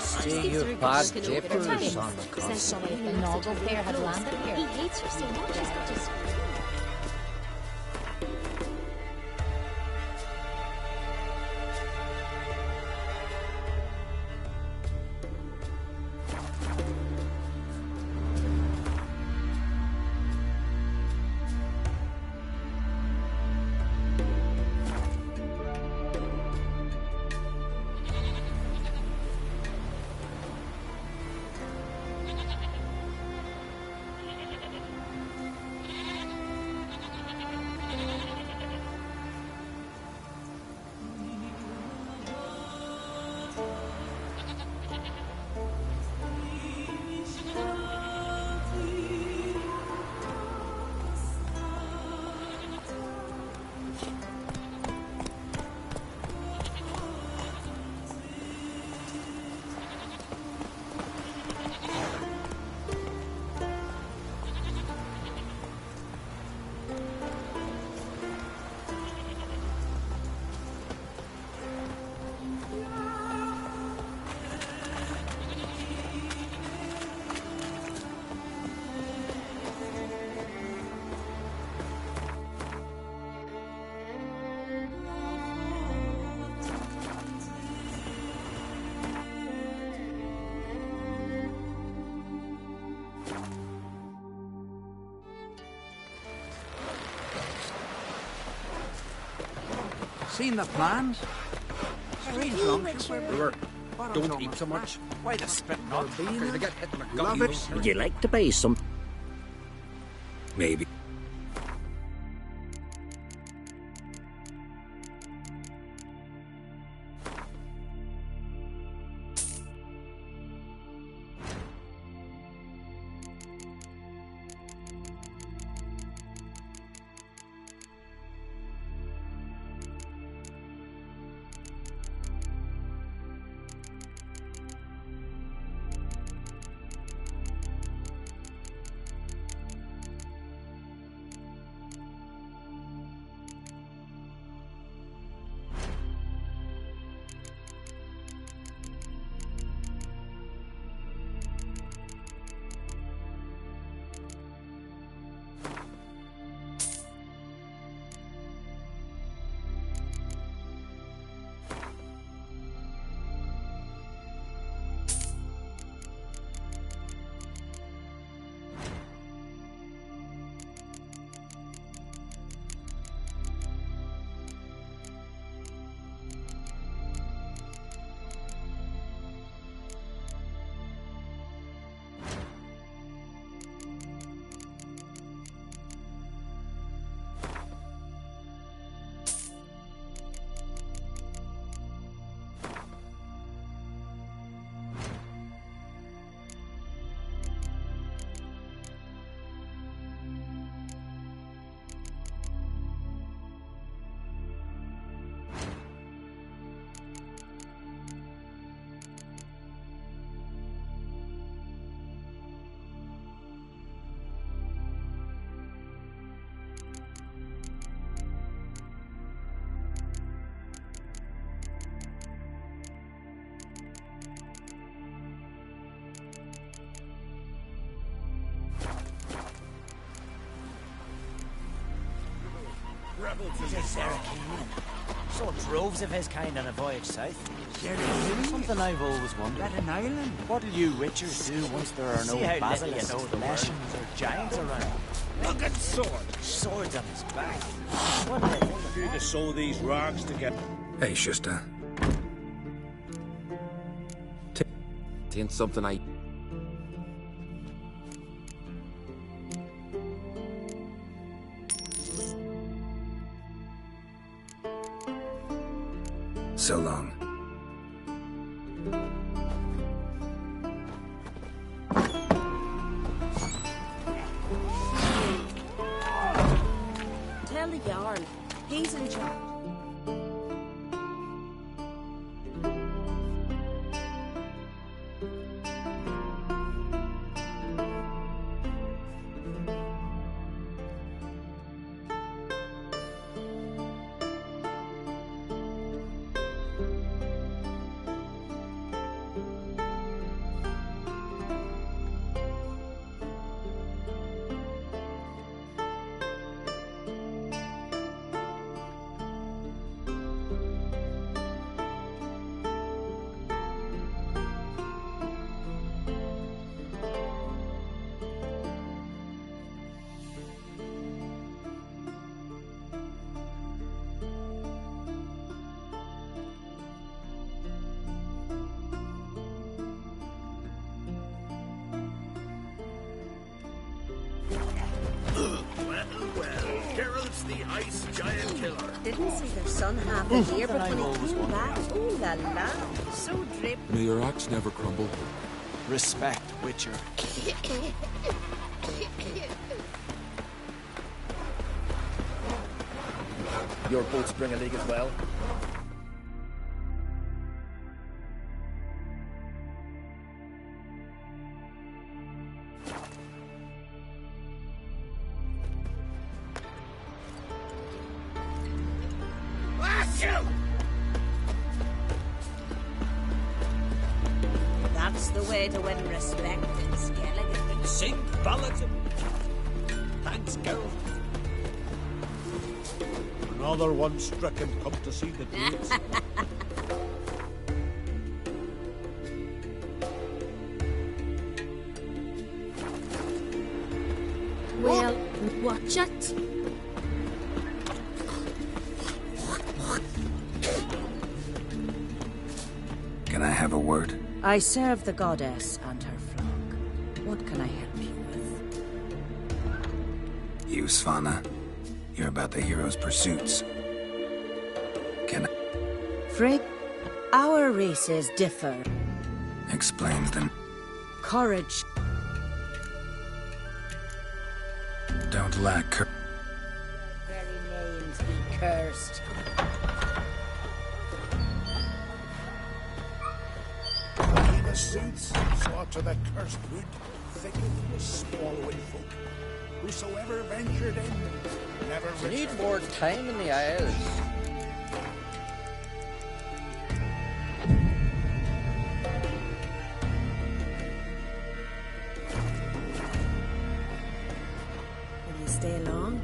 See your bad dippers on the coast. Says somebody if the Noggle pair had landed here. He hates her so much, he's got to scream. Seen the plans? Strange long. Brewer, don't eat so much. Why the spit not? Because they get hit in the gut. Love it. Would you like to buy some? Maybe. He's a Zerrikanian. Saw droves of his kind on a voyage south. Zerrikanian? Something I've always wondered. That an island? What'll you witchers do once there are no basilisks, leshens, or giants around? Look at sword. Swords on his back. What do they think? You to sew these rocks together. Hey, Shusta. Ain't something I... So long. Tell the yarn. He's in charge. Geralt's the ice giant killer. Didn't see their son half a year, but when he came back, ooh la la, so drip. May your axe never crumble. Respect, Witcher. Your boats bring a leak as well. That's the way to win respect in Skellige. Sing ballads of... Thanks, girl. Another one stricken come to see the dates. Well, watch it. Can I have a word? I serve the goddess and her flock. What can I help you with? You, Svanna. You're about the hero's pursuits. Can I... Frigg, our races differ. Explains them. Courage. Don't lack courage. Very names be cursed. The suits saw to the cursed wood, thicketh with swallowing folk. Whosoever ventured in, never You need returned. more time in the Isles. Will you stay long?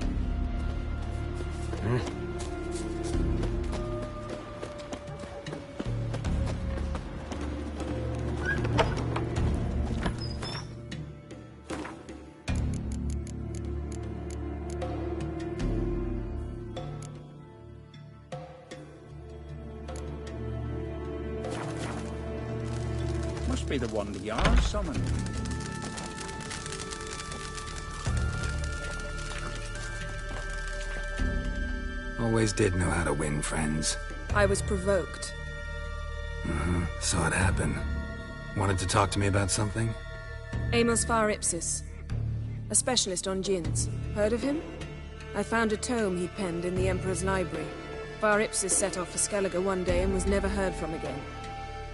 Must be the one the Jarl summoned. Always did know how to win friends. I was provoked. Saw it happen. Wanted to talk to me about something? Amos Var Ipsis, a specialist on djinns. Heard of him? I found a tome he'd penned in the Emperor's library. Var Ipsis set off for Skellige one day and was never heard from again.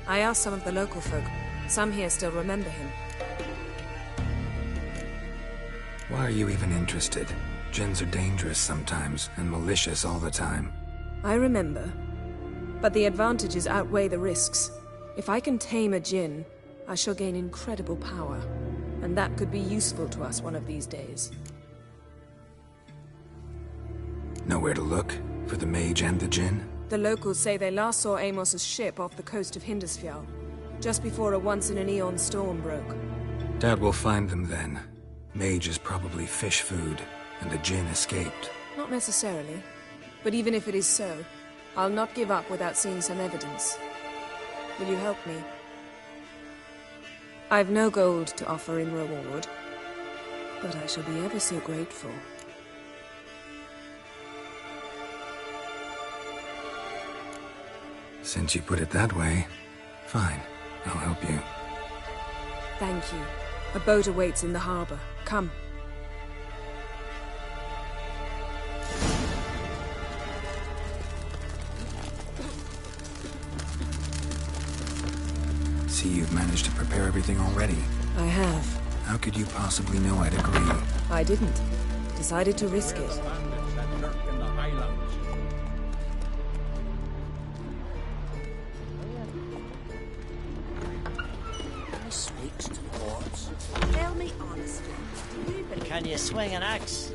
I asked some of the local folk. Some here still remember him. Why are you even interested? Djinns are dangerous sometimes, and malicious all the time. I remember. But the advantages outweigh the risks. If I can tame a djinn, I shall gain incredible power. And that could be useful to us one of these days. Nowhere to look? For the mage and the djinn? The locals say they last saw Amos's ship off the coast of Hindisfjall, just before a once-in-an-eon storm broke. Doubt we'll find them then. Mage is probably fish food, and the djinn escaped. Not necessarily. But even if it is so, I'll not give up without seeing some evidence. Will you help me? I've no gold to offer in reward, but I shall be ever so grateful. Since you put it that way, fine. I'll help you. Thank you. A boat awaits in the harbor. Come. See, you've managed to prepare everything already. I have. How could you possibly know I'd agree? I didn't. Decided to risk it. Bandits that lurk in the Highlands. He speaks to the gods. Tell me honestly, do you believe Can you swing an axe?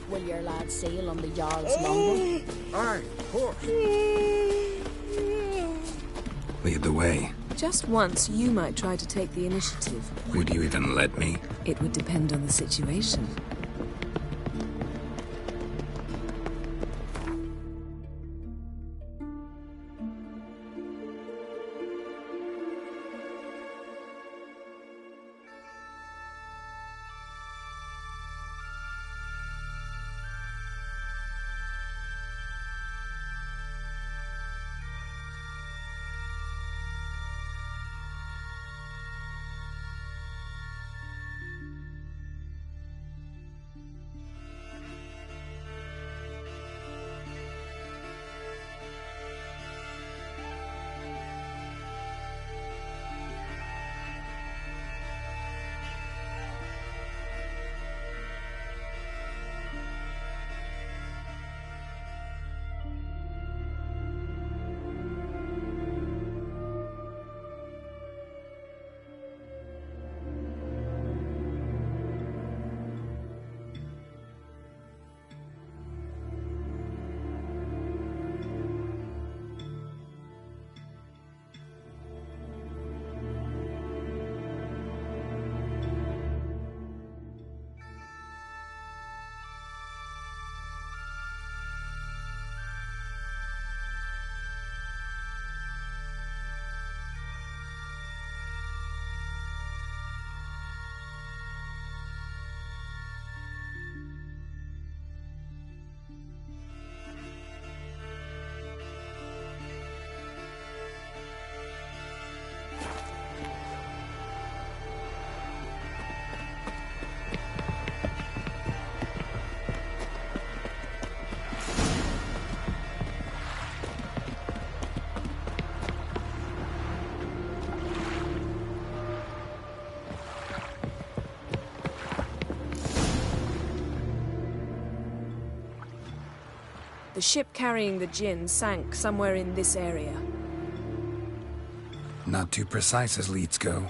Will your lad sail on the Jarl's longboat? Aye, of course. Lead the way. Just once, you might try to take the initiative. Would you even let me? It would depend on the situation. The ship carrying the Jinn sank somewhere in this area. Not too precise as leads go.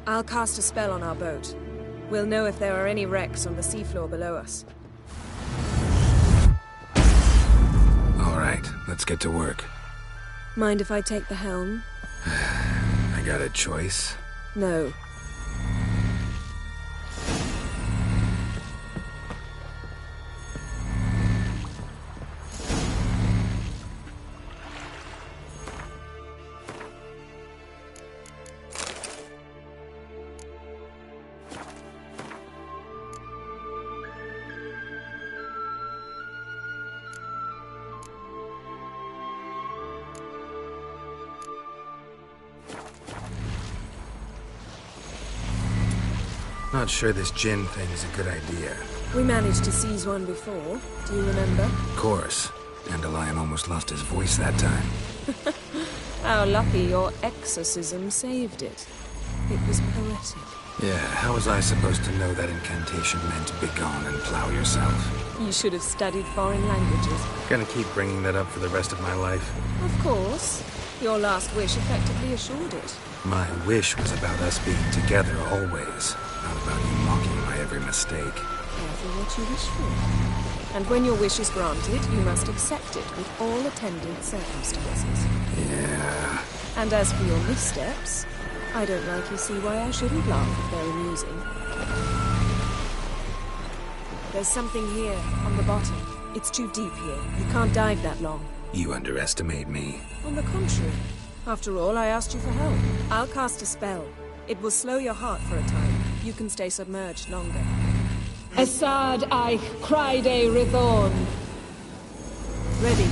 I'll cast a spell on our boat. We'll know if there are any wrecks on the seafloor below us. All right, let's get to work. Mind if I take the helm? I got a choice. No. Not sure this Jinn thing is a good idea. We managed to seize one before. Do you remember? Of course. Dandelion almost lost his voice that time. How lucky your exorcism saved it. It was poetic. Yeah, how was I supposed to know that incantation meant begone and plow yourself? You should have studied foreign languages. Gonna keep bringing that up for the rest of my life. Of course. Your last wish effectively assured it. My wish was about us being together always. Not about you mocking my every mistake. Careful what you wish for. And when your wish is granted, you must accept it with all attendant circumstances. Yeah. And as for your missteps, I don't rightly see why I shouldn't laugh if they're amusing. There's something here, on the bottom. It's too deep here. You can't dive that long. You underestimate me. On the contrary. After all, I asked you for help. I'll cast a spell. It will slow your heart for a time. You can stay submerged longer. Assad Eich Cryde Rithorn. Ready.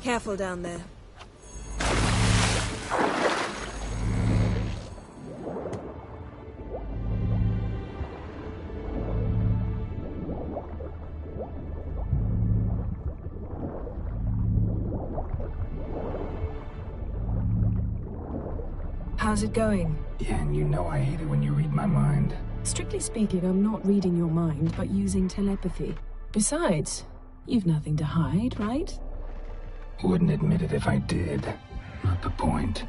Careful down there. How's it going? Yeah, and you know I hate it when you read my mind. Strictly speaking, I'm not reading your mind, but using telepathy. Besides, you've nothing to hide, right? Wouldn't admit it if I did. Not the point.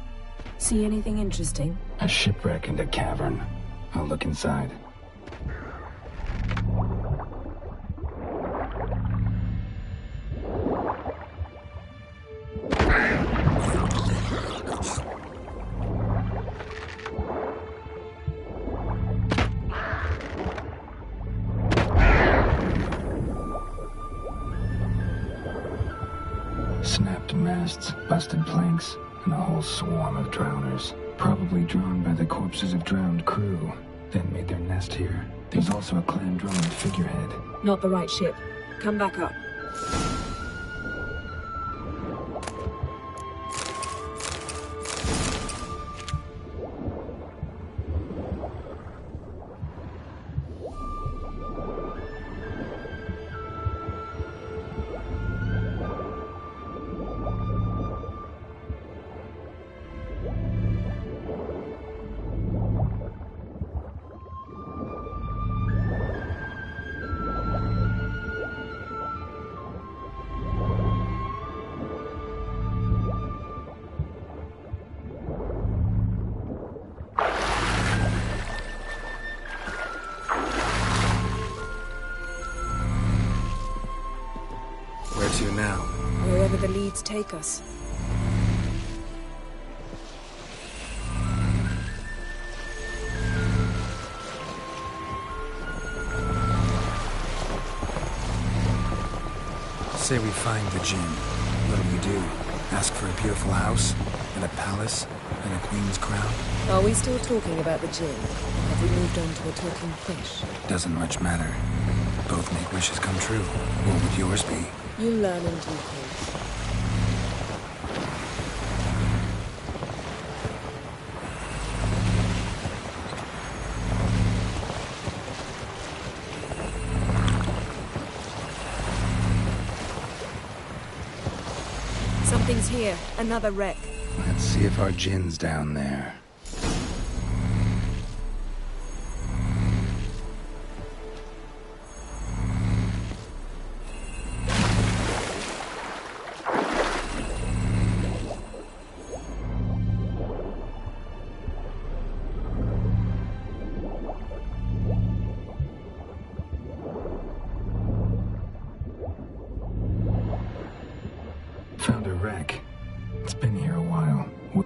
See anything interesting? A shipwreck and a cavern. I'll look inside. Snapped masts, busted planks, and a whole swarm of drowners. Probably drawn by the corpses of drowned crew, then made their nest here. There's also a clan drummond figurehead. Not the right ship. Come back up. Where to now? Wherever the leads take us. Say we find the Jinn. What'll you do? Ask for a beautiful house? And a palace? And a queen's crown? Are we still talking about the Jinn? Have we moved on to a talking fish? Doesn't much matter. Both make wishes come true. What would yours be? You learn in due course. Something's here. Another wreck. Let's see if our Jinn's down there.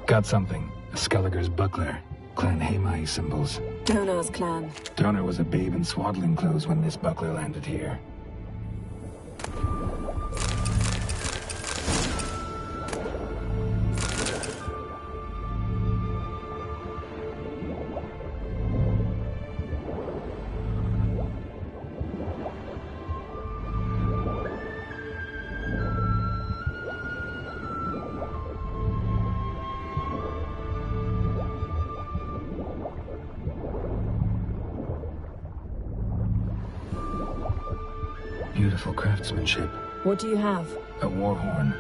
Got something. A Skellige's buckler. Clan Haemai symbols. Donar's clan. Donar was a babe in swaddling clothes when this buckler landed here. Beautiful craftsmanship. What do you have? A war horn,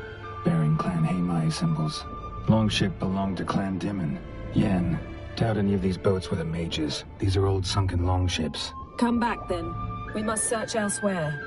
bearing Clan Haemai symbols. Longship belonged to Clan Dimon. Yen. Doubt any of these boats were the mages. These are old sunken longships. Come back then. We must search elsewhere.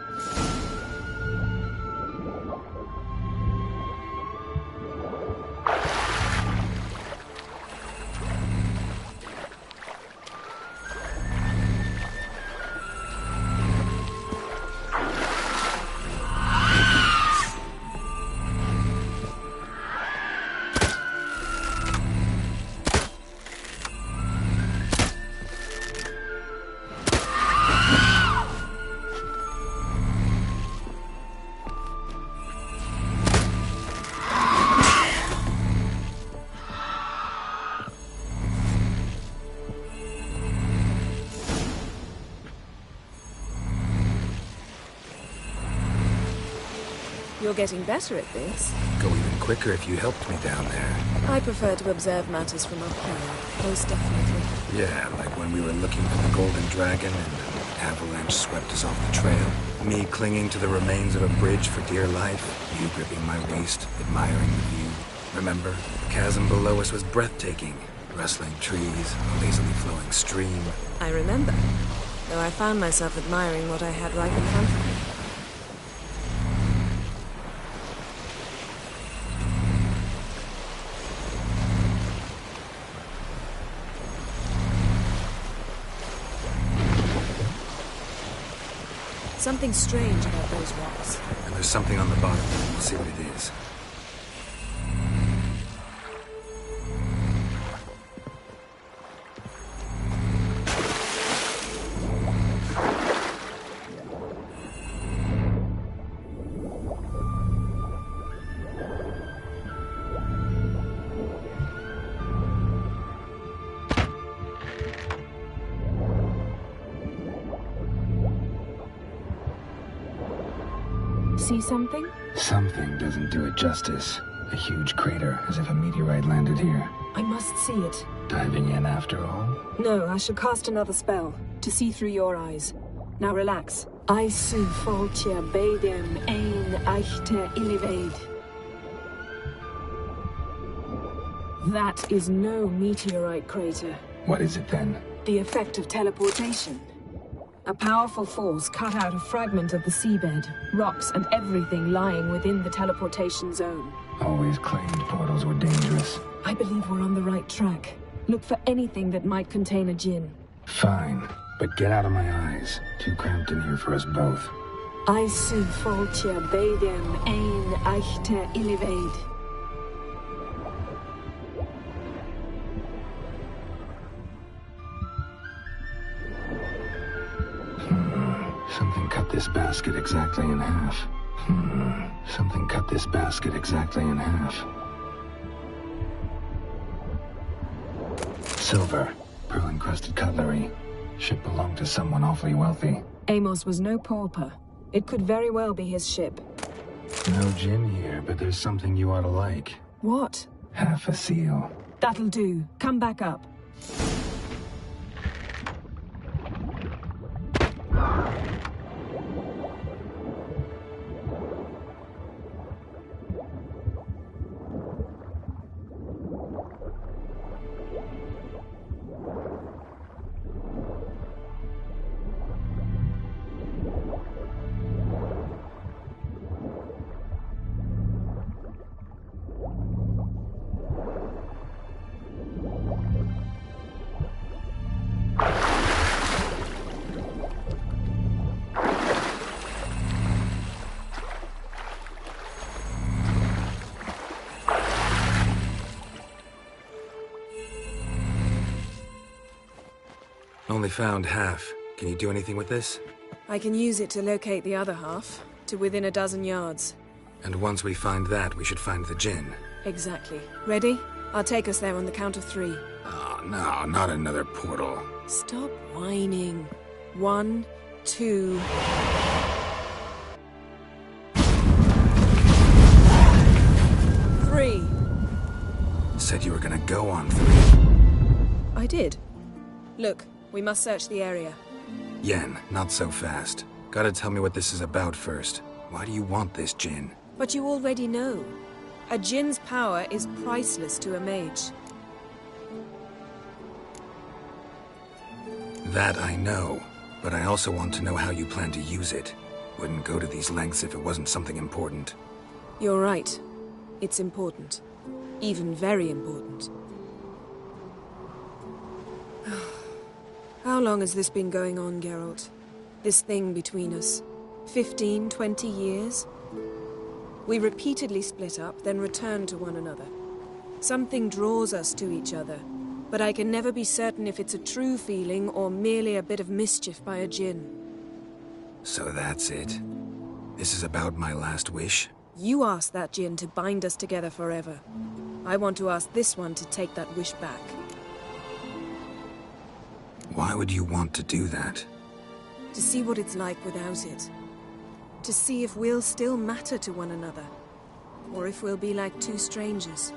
You're getting better at this. Go even quicker if you helped me down there. I prefer to observe matters from up here, most definitely. Yeah, like when we were looking for the Golden Dragon and an avalanche swept us off the trail. Me clinging to the remains of a bridge for dear life. You gripping my waist, admiring the view. Remember? The chasm below us was breathtaking. Rustling trees, a lazily flowing stream. I remember, though I found myself admiring what I had right in front of me. Something strange about those rocks. And there's something on the bottom. We'll see what it is. See something? Something doesn't do it justice. A huge crater, as if a meteorite landed here. I must see it. Diving in after all? No, I shall cast another spell, to see through your eyes. Now relax. Aisu foltia beidem ein eichte illivaid. That is no meteorite crater. What is it then? The effect of teleportation. A powerful force cut out a fragment of the seabed, rocks and everything lying within the teleportation zone. Always claimed portals were dangerous. I believe we're on the right track. Look for anything that might contain a djinn. Fine, but get out of my eyes. Too cramped in here for us both. Aisu foltia beidem ein eichte illivaid. Something cut this basket exactly in half. Something cut this basket exactly in half. Silver. Pearl-encrusted cutlery. Ship belonged to someone awfully wealthy. Amos was no pauper. It could very well be his ship. No djinn here, but there's something you ought to like. What? Half a seal. That'll do. Come back up. Only found half. Can you do anything with this? I can use it to locate the other half, to within a dozen yards. And once we find that, we should find the Jinn. Exactly. Ready? I'll take us there on the count of 3. Oh, no, not another portal. Stop whining. 1, 2... Three. Said you were gonna go on 3. I did. Look, we must search the area. Yen, not so fast. Gotta tell me what this is about first. Why do you want this Jinn? But you already know. A Jinn's power is priceless to a mage. That I know, but I also want to know how you plan to use it. Wouldn't go to these lengths if it wasn't something important. You're right. It's important. Even very important. How long has this been going on, Geralt? This thing between us? 15, 20 years? We repeatedly split up, then returned to one another. Something draws us to each other, but I can never be certain if it's a true feeling or merely a bit of mischief by a Jinn. So that's it? This is about my last wish? You asked that Jinn to bind us together forever. I want to ask this one to take that wish back. Why would you want to do that? To see what it's like without it. To see if we'll still matter to one another. Or if we'll be like two strangers.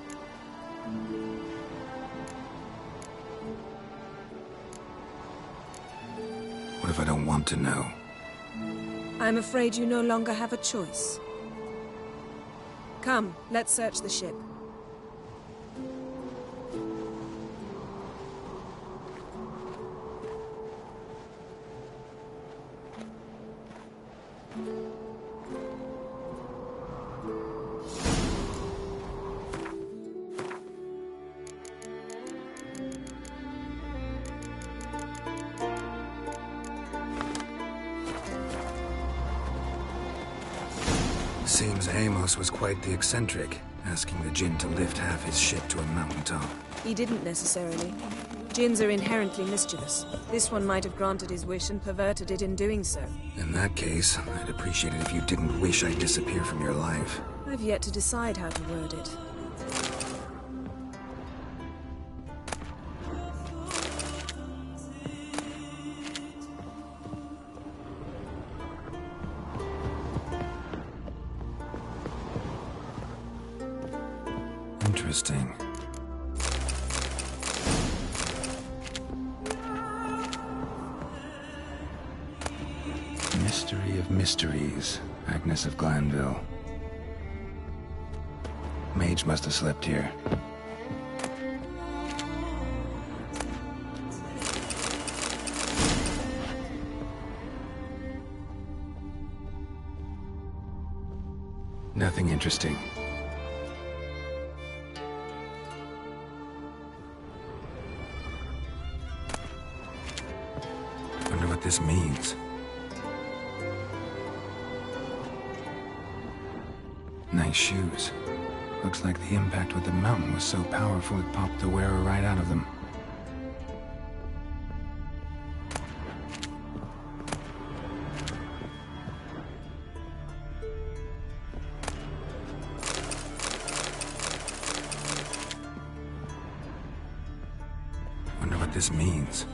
What if I don't want to know? I'm afraid you no longer have a choice. Come, let's search the ship. Seems Amos was quite the eccentric, asking the Jinn to lift half his ship to a mountaintop. He didn't necessarily. Jinns are inherently mischievous. This one might have granted his wish and perverted it in doing so. In that case, I'd appreciate it if you didn't wish I'd disappear from your life. I've yet to decide how to word it. Interesting. Mystery of Mysteries, Agnes of Glanville. Mage must have slept here. Nothing interesting. Wonder what this means. Nice shoes. Looks like the impact with the mountain was so powerful it popped the wearer right out of them. Wonder what this means.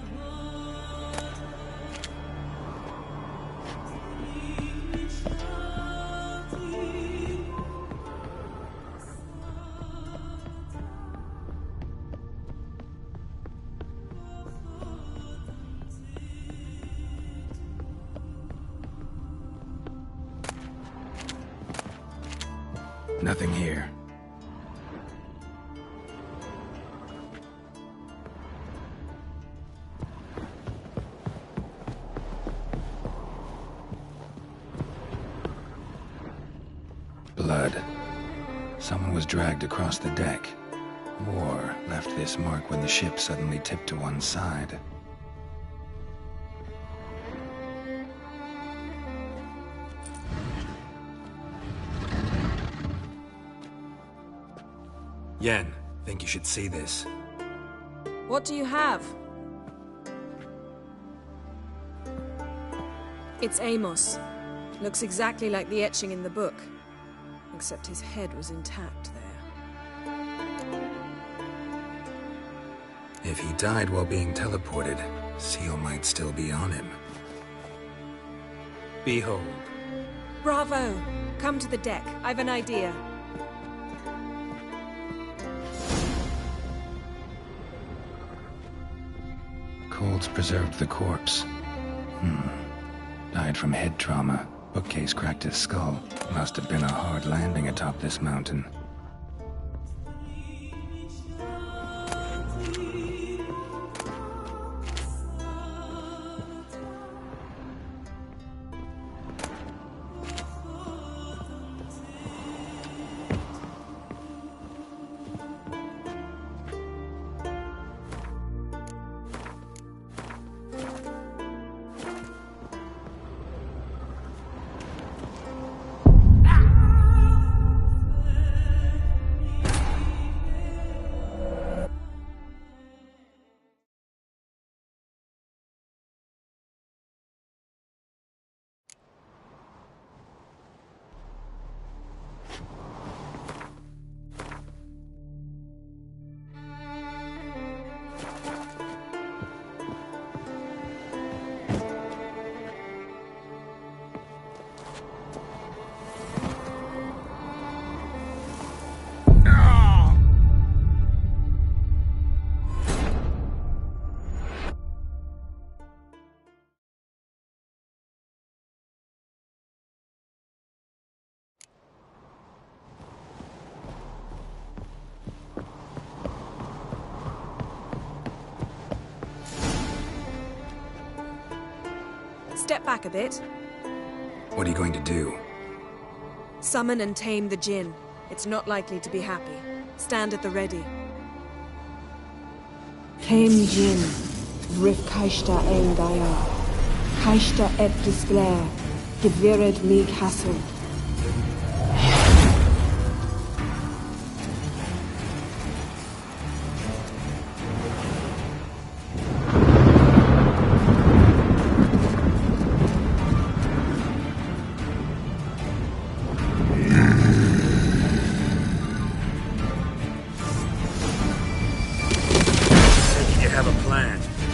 Nothing here. Blood. Someone was dragged across the deck. Or left this mark when the ship suddenly tipped to one side. Yen, think you should see this. What do you have? It's Amos. Looks exactly like the etching in the book. Except his head was intact there. If he died while being teleported, Seal might still be on him. Behold. Bravo! Come to the deck. I've an idea. Cold's preserved the corpse. Died from head trauma. Bookcase cracked his skull. Must have been a hard landing atop this mountain. Step back a bit. What are you going to do? Summon and tame the Jinn. It's not likely to be happy. Stand at the ready. Tame Jinn, Rif Kaishta Engaya, Kaishta et Displair, Gevired League Hassel.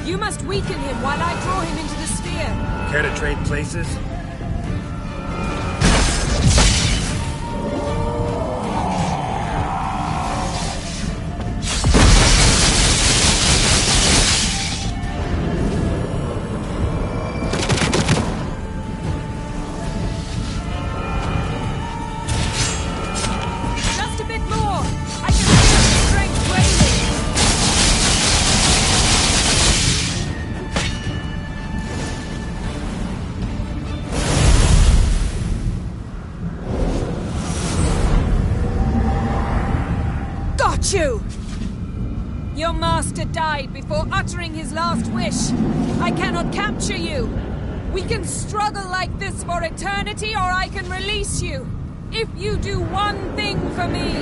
You must weaken him while I draw him into the sphere. Care to trade places? Just a bit more. I can feel the strength waning. You! Your master died before uttering his last wish. I cannot capture you. We can struggle like this for eternity, or I can release you. If you do one thing for me.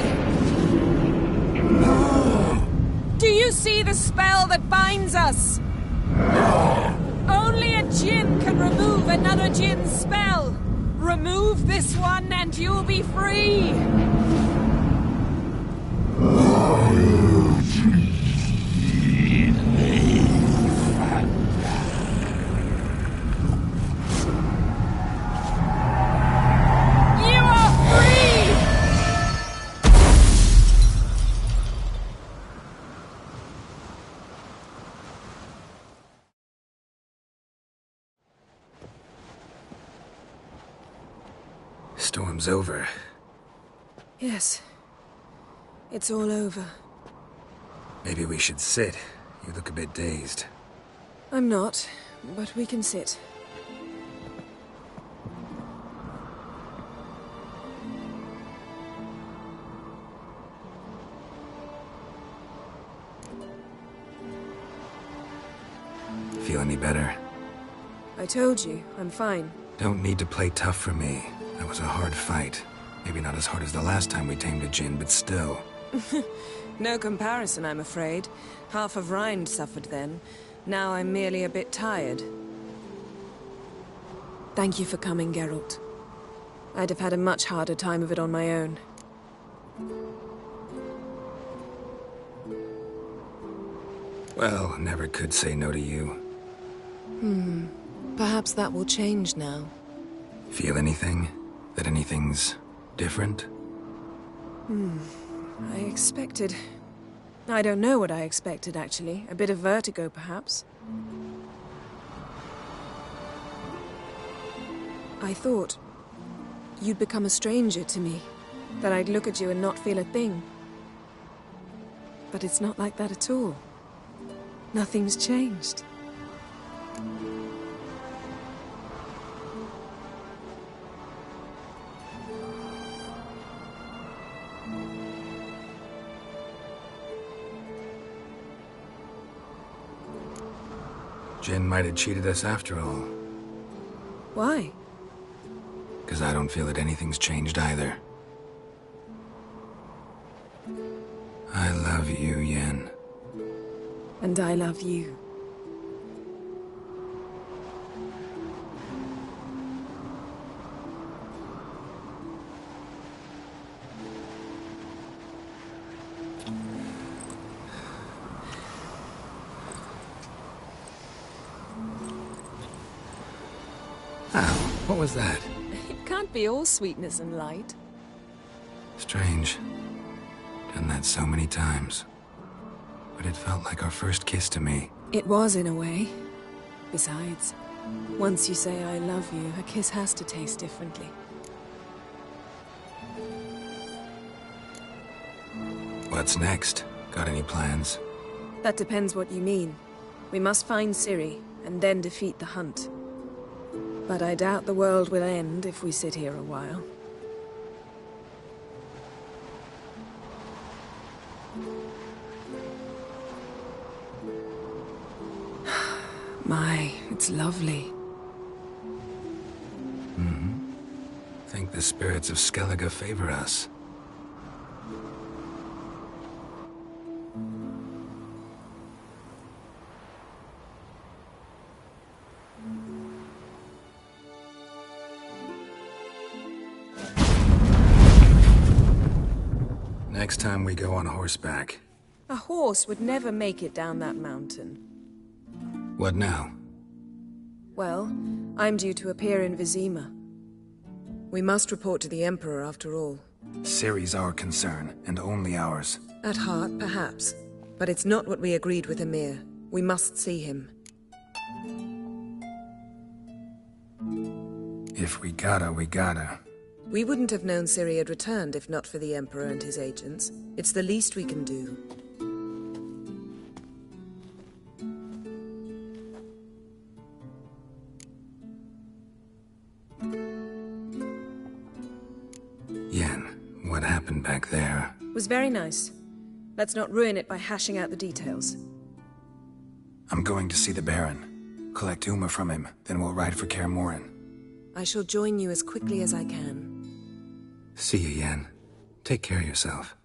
Do you see the spell that binds us? Only a Jinn can remove another Jinn's spell. Remove this one and you'll be free. Storm's over. Yes. It's all over. Maybe we should sit. You look a bit dazed. I'm not, but we can sit. Feel any better? I told you, I'm fine. Don't need to play tough for me. That was a hard fight. Maybe not as hard as the last time we tamed a Jinn, but still. No comparison, I'm afraid. Half of Rind suffered then. Now I'm merely a bit tired. Thank you for coming, Geralt. I'd have had a much harder time of it on my own. Well, never could say no to you. Perhaps that will change now. Feel anything? That anything's different? I expected... I don't know what I expected, actually. A bit of vertigo, perhaps. I thought you'd become a stranger to me. That I'd look at you and not feel a thing. But it's not like that at all. Nothing's changed. Jinn might have cheated us after all. Why? Because I don't feel that anything's changed either. I love you, Yen. And I love you. Ow, what was that? It can't be all sweetness and light. Strange. Done that so many times. But it felt like our first kiss to me. It was, in a way. Besides, once you say I love you, a kiss has to taste differently. What's next? Got any plans? That depends what you mean. We must find Ciri, and then defeat the hunt. But I doubt the world will end if we sit here a while. My, it's lovely. Think the spirits of Skellige favor us. Next time we go on horseback. A horse would never make it down that mountain. What now? Well, I'm due to appear in Vizima. We must report to the Emperor after all. Ciri's our concern, and only ours. At heart, perhaps. But it's not what we agreed with Emir. We must see him. If we gotta, we gotta. We wouldn't have known Ciri had returned if not for the Emperor and his agents. It's the least we can do. Yen, what happened back there? Was very nice. Let's not ruin it by hashing out the details. I'm going to see the Baron. Collect Uma from him, then we'll ride for Kaer Morhen. I shall join you as quickly as I can. See you, Yen. Take care of yourself.